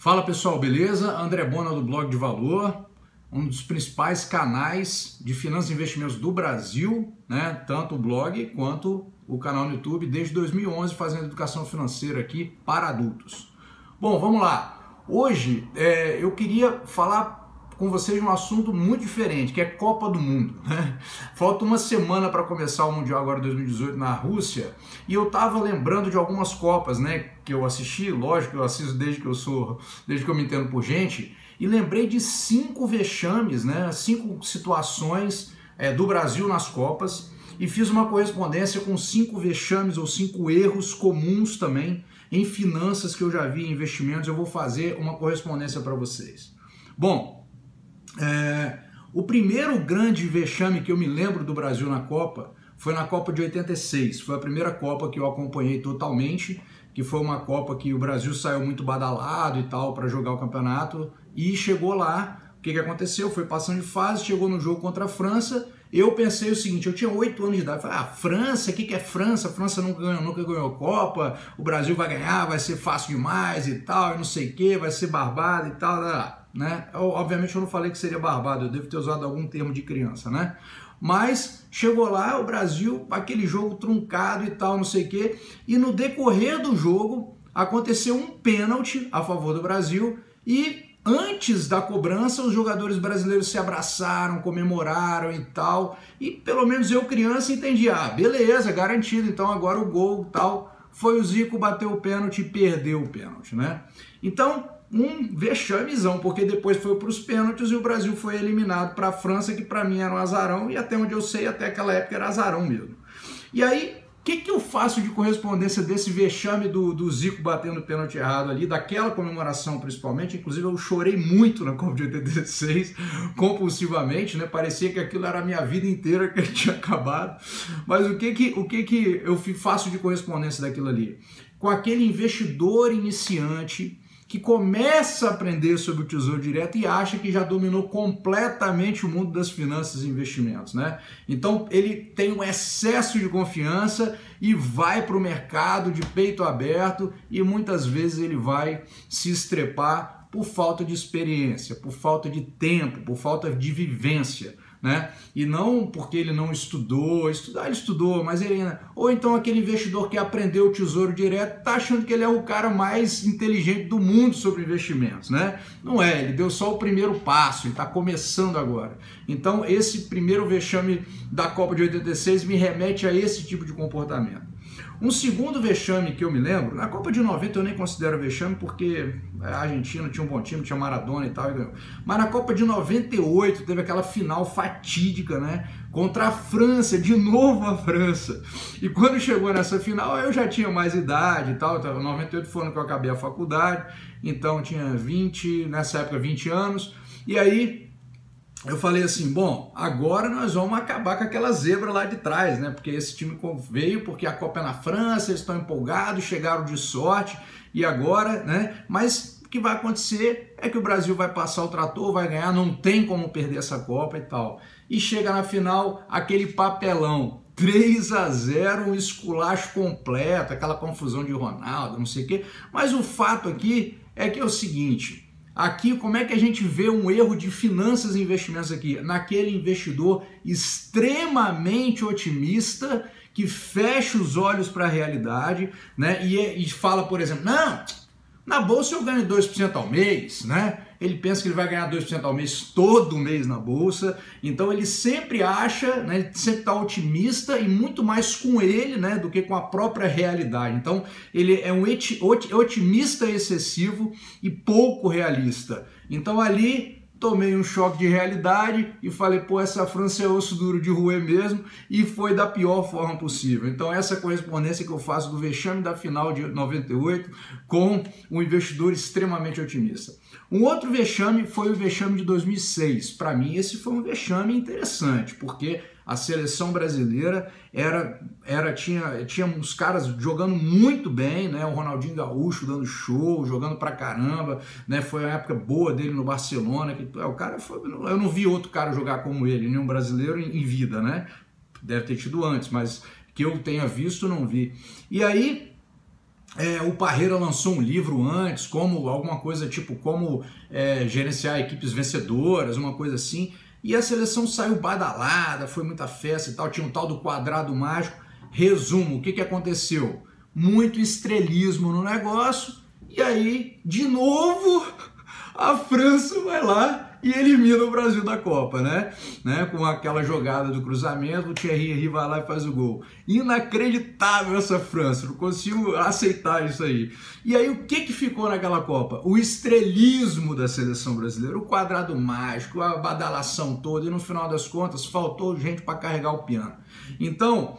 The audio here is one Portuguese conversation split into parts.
Fala pessoal, beleza? André Bona do Blog de Valor, um dos principais canais de finanças e investimentos do Brasil, né? Tanto o blog quanto o canal no YouTube, desde 2011 fazendo educação financeira aqui para adultos. Bom, vamos lá. Hoje eu queria falar com vocês um assunto muito diferente, que é Copa do Mundo, né? Falta uma semana para começar o Mundial agora 2018 na Rússia, e eu tava lembrando de algumas Copas, né, que eu assisti, lógico, eu assisto desde que eu me entendo por gente, e lembrei de 5 vexames, né, 5 situações do Brasil nas Copas, e fiz uma correspondência com 5 vexames ou 5 erros comuns também em finanças que eu já vi em investimentos. Eu vou fazer uma correspondência para vocês. Bom, o primeiro grande vexame que eu me lembro do Brasil na Copa foi na Copa de 86. Foi a primeira Copa que eu acompanhei totalmente, que foi uma Copa que o Brasil saiu muito badalado e tal para jogar o campeonato, e chegou lá, o que aconteceu? Foi passando de fase, chegou no jogo contra a França. Eu pensei o seguinte, eu tinha 8 anos de idade, falei, França, o que é França? A França nunca ganhou Copa, o Brasil vai ganhar, vai ser fácil demais e tal, e não sei o que, vai ser barbado e tal, né? Obviamente eu não falei que seria barbado, eu devo ter usado algum termo de criança, né? Mas chegou lá, o Brasil, aquele jogo truncado e tal, não sei o que, e no decorrer do jogo aconteceu um pênalti a favor do Brasil, e antes da cobrança, os jogadores brasileiros se abraçaram, comemoraram e tal, e pelo menos eu, criança, entendi, beleza, garantido, então agora o gol e tal. Foi o Zico, bateu o pênalti e perdeu o pênalti, né? Então, um vexamezão, porque depois foi para os pênaltis e o Brasil foi eliminado para a França, que para mim era um azarão, e até onde eu sei, até aquela época era azarão mesmo. E aí, o que eu faço de correspondência desse vexame do Zico batendo o pênalti errado ali, daquela comemoração principalmente? Inclusive eu chorei muito na Copa de 86, compulsivamente, né? Parecia que aquilo era a minha vida inteira que tinha acabado. Mas o que eu faço de correspondência daquilo ali? Com aquele investidor iniciante que começa a aprender sobre o Tesouro Direto e acha que já dominou completamente o mundo das finanças e investimentos, né? Então ele tem um excesso de confiança e vai para o mercado de peito aberto, e muitas vezes ele vai se estrepar por falta de experiência, por falta de tempo, por falta de vivência, né? E não porque ele não estudou, ele estudou, mas ele, ou então aquele investidor que aprendeu o Tesouro Direto tá achando que ele é o cara mais inteligente do mundo sobre investimentos, né? Não é, ele deu só o primeiro passo, ele está começando agora. Então esse primeiro vexame da Copa de 86 me remete a esse tipo de comportamento. Um segundo vexame que eu me lembro, na Copa de 90 eu nem considero vexame porque a Argentina tinha um bom time, tinha Maradona e tal, mas na Copa de 98 teve aquela final fatídica, né, contra a França, de novo a França, e quando chegou nessa final eu já tinha mais idade e tal, então, 98 foi ano que eu acabei a faculdade, então tinha 20, nessa época 20 anos, e aí eu falei assim, bom, agora nós vamos acabar com aquela zebra lá de trás, né? Porque esse time veio porque a Copa é na França, eles estão empolgados, chegaram de sorte, e agora, né? Mas o que vai acontecer é que o Brasil vai passar o trator, vai ganhar, não tem como perder essa Copa e tal. E chega na final, aquele papelão, 3-0, um esculacho completo, aquela confusão de Ronaldo, não sei o quê. Mas o fato aqui é que é o seguinte... Aqui, como é que a gente vê um erro de finanças e investimentos aqui? Naquele investidor extremamente otimista que fecha os olhos para a realidade, né? E fala, por exemplo, não, na bolsa eu ganho 2% ao mês, né? Ele pensa que ele vai ganhar 2% ao mês todo mês na bolsa, então ele sempre acha, né, ele sempre está otimista e muito mais com ele, né, do que com a própria realidade. Então ele é um otimista excessivo e pouco realista. Então ali tomei um choque de realidade e falei, pô, essa França é osso duro de roer mesmo, e foi da pior forma possível. Então essa correspondência que eu faço do vexame da final de 98 com um investidor extremamente otimista. Um outro vexame foi o vexame de 2006. Para mim esse foi um vexame interessante, porque a seleção brasileira tinha uns caras jogando muito bem, né? O Ronaldinho Gaúcho dando show, jogando pra caramba, né? Foi uma época boa dele no Barcelona, o cara eu não vi outro cara jogar como ele, nenhum brasileiro em vida, né? Deve ter tido antes, mas que eu tenha visto, não vi. E aí O Parreira lançou um livro antes, como alguma coisa tipo como gerenciar equipes vencedoras, uma coisa assim. E a seleção saiu badalada, foi muita festa e tal, tinha um tal do quadrado mágico. Resumo, o que aconteceu? Muito estrelismo no negócio, e aí, de novo, a França vai lá e elimina o Brasil da Copa, né? Com aquela jogada do cruzamento, o Thierry Henry vai lá e faz o gol. Inacreditável essa França, não consigo aceitar isso aí. E aí, o que ficou naquela Copa? O estrelismo da seleção brasileira, o quadrado mágico, a badalação toda, e no final das contas, faltou gente para carregar o piano. Então,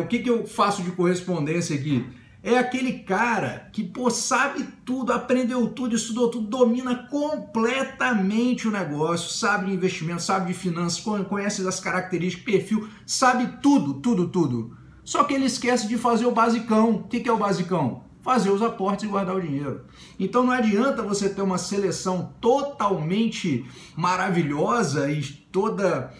o que eu faço de correspondência aqui? É aquele cara que, sabe tudo, aprendeu tudo, estudou tudo, domina completamente o negócio, sabe de investimento, sabe de finanças, conhece as características, perfil, sabe tudo. Só que ele esquece de fazer o basicão. O que é o basicão? Fazer os aportes e guardar o dinheiro. Então não adianta você ter uma seleção totalmente maravilhosa e toda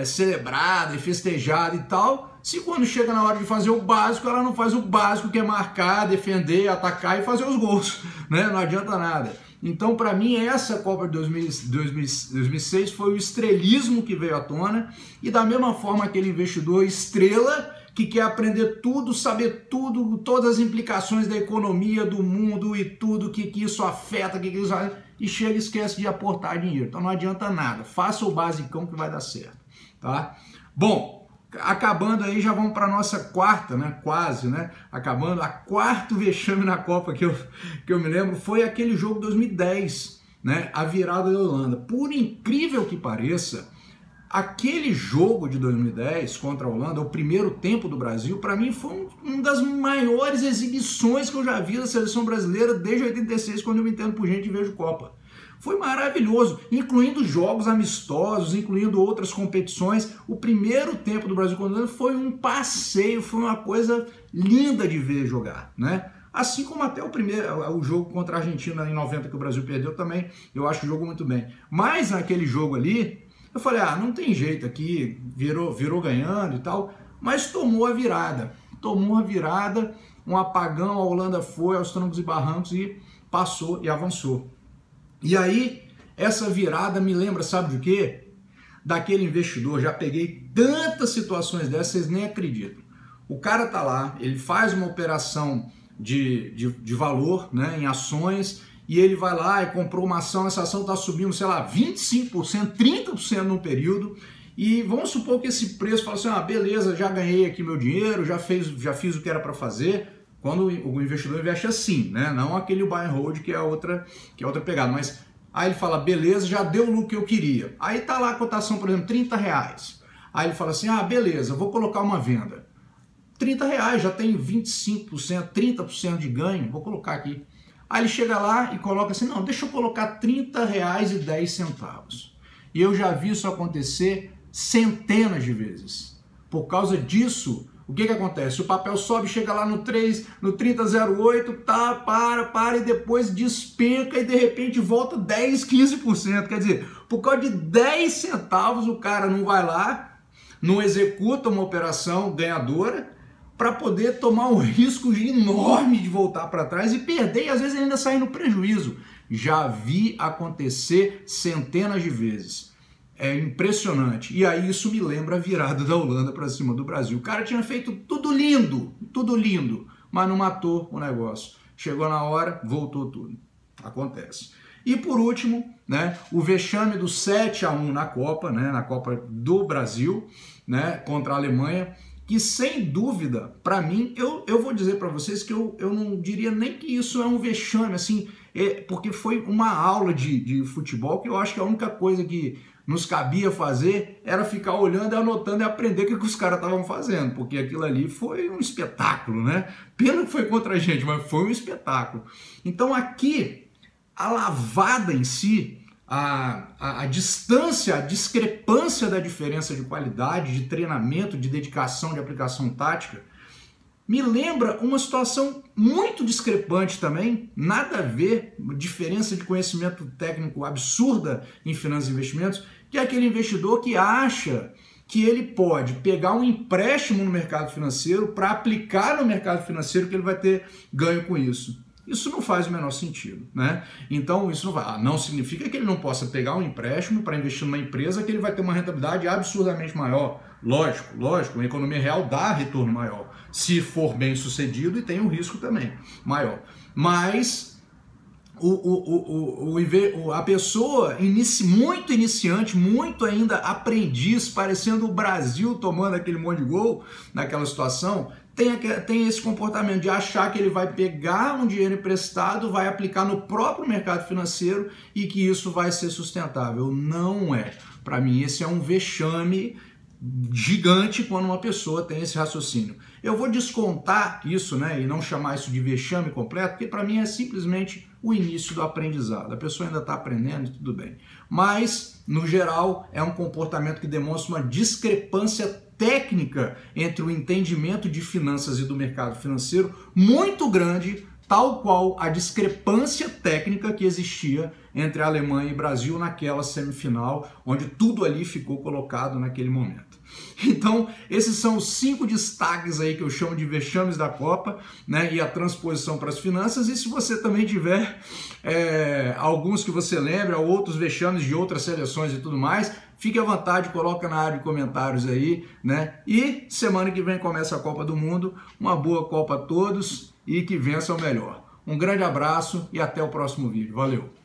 celebrada e festejada e tal, se quando chega na hora de fazer o básico, ela não faz o básico, que é marcar, defender, atacar e fazer os gols, né? Não adianta nada. Então, para mim, essa Copa de 2006 foi o estrelismo que veio à tona, e da mesma forma aquele investidor estrela que quer aprender tudo, saber tudo, todas as implicações da economia, do mundo e tudo, que isso afeta, que isso afeta, e chega e esquece de aportar dinheiro. Então não adianta nada, faça o basicão que vai dar certo, tá? Bom, acabando aí, já vamos para a nossa quarta, né? Quase, né? Acabando, a quarto vexame na Copa que eu me lembro foi aquele jogo 2010, né? A virada da Holanda. Por incrível que pareça, aquele jogo de 2010 contra a Holanda, o primeiro tempo do Brasil, para mim foi uma das maiores exibições que eu já vi da seleção brasileira desde 86, quando eu me entendo por gente e vejo Copa. Foi maravilhoso, incluindo jogos amistosos, incluindo outras competições. O primeiro tempo do Brasil contra a Holanda foi um passeio, foi uma coisa linda de ver jogar, né? Assim como até o jogo contra a Argentina em 90, que o Brasil perdeu também, eu acho que jogou muito bem. Mas naquele jogo ali, eu falei, não tem jeito aqui, virou ganhando e tal, mas tomou a virada, um apagão, a Holanda foi aos trancos e barrancos e passou e avançou. E aí, essa virada me lembra, sabe de quê? Daquele investidor, já peguei tantas situações dessas, vocês nem acreditam. O cara tá lá, ele faz uma operação de valor, né, em ações, e ele vai lá e comprou uma ação, essa ação está subindo, sei lá, 25%, 30% no período, e vamos supor que esse preço fala assim, beleza, já ganhei aqui meu dinheiro, já fiz o que era para fazer, quando o investidor investe assim, né? Não aquele buy and hold, que é outra pegada, mas aí ele fala, beleza, já deu o lucro que eu queria, aí tá lá a cotação, por exemplo, R$30, aí ele fala assim, beleza, vou colocar uma venda, R$30, já tem 25%, 30% de ganho, vou colocar aqui. Aí ele chega lá e coloca assim, não, deixa eu colocar R$30,10. E eu já vi isso acontecer centenas de vezes. Por causa disso, o que acontece? O papel sobe, chega lá no 30,08, tá, para, e depois despenca e de repente volta 10, 15%. Quer dizer, por causa de 10 centavos o cara não vai lá, não executa uma operação ganhadora, para poder tomar um risco enorme de voltar para trás e perder, e às vezes ainda sair no prejuízo. Já vi acontecer centenas de vezes. É impressionante. E aí isso me lembra a virada da Holanda para cima do Brasil. O cara tinha feito tudo lindo, mas não matou o negócio. Chegou na hora, voltou tudo. Acontece. E por último, né, o vexame do 7-1 na Copa, né, na Copa do Brasil, né, contra a Alemanha, que sem dúvida, para mim, eu vou dizer para vocês que eu não diria nem que isso é um vexame, assim, porque foi uma aula de futebol que eu acho que a única coisa que nos cabia fazer era ficar olhando e anotando e aprender o que os caras estavam fazendo, porque aquilo ali foi um espetáculo, né? Pena que foi contra a gente, mas foi um espetáculo. Então aqui, a lavada em si, a distância, a discrepância da diferença de qualidade, de treinamento, de dedicação, de aplicação tática, me lembra uma situação muito discrepante também, nada a ver, diferença de conhecimento técnico absurda em finanças e investimentos, que é aquele investidor que acha que ele pode pegar um empréstimo no mercado financeiro para aplicar no mercado financeiro, que ele vai ter ganho com isso. Isso não faz o menor sentido, né? Então isso não significa que ele não possa pegar um empréstimo para investir numa empresa que ele vai ter uma rentabilidade absurdamente maior. Lógico, uma economia real dá retorno maior, se for bem sucedido, e tem um risco também maior. Mas a pessoa muito iniciante, muito ainda aprendiz, parecendo o Brasil tomando aquele monte de gol naquela situação, tem esse comportamento de achar que ele vai pegar um dinheiro emprestado, vai aplicar no próprio mercado financeiro e que isso vai ser sustentável. Não é. Para mim, esse é um vexame gigante quando uma pessoa tem esse raciocínio. Eu vou descontar isso, né, e não chamar isso de vexame completo, porque para mim é simplesmente o início do aprendizado. A pessoa ainda está aprendendo, tudo bem. Mas, no geral, é um comportamento que demonstra uma discrepância técnica entre o entendimento de finanças e do mercado financeiro muito grande, tal qual a discrepância técnica que existia entre a Alemanha e Brasil naquela semifinal, onde tudo ali ficou colocado naquele momento. Então, esses são os 5 destaques aí que eu chamo de vexames da Copa, né, e a transposição para as finanças. E se você também tiver alguns que você lembra, outros vexames de outras seleções e tudo mais, fique à vontade, coloca na área de comentários aí, né? E semana que vem começa a Copa do Mundo. Uma boa Copa a todos e que vença o melhor. Um grande abraço e até o próximo vídeo. Valeu!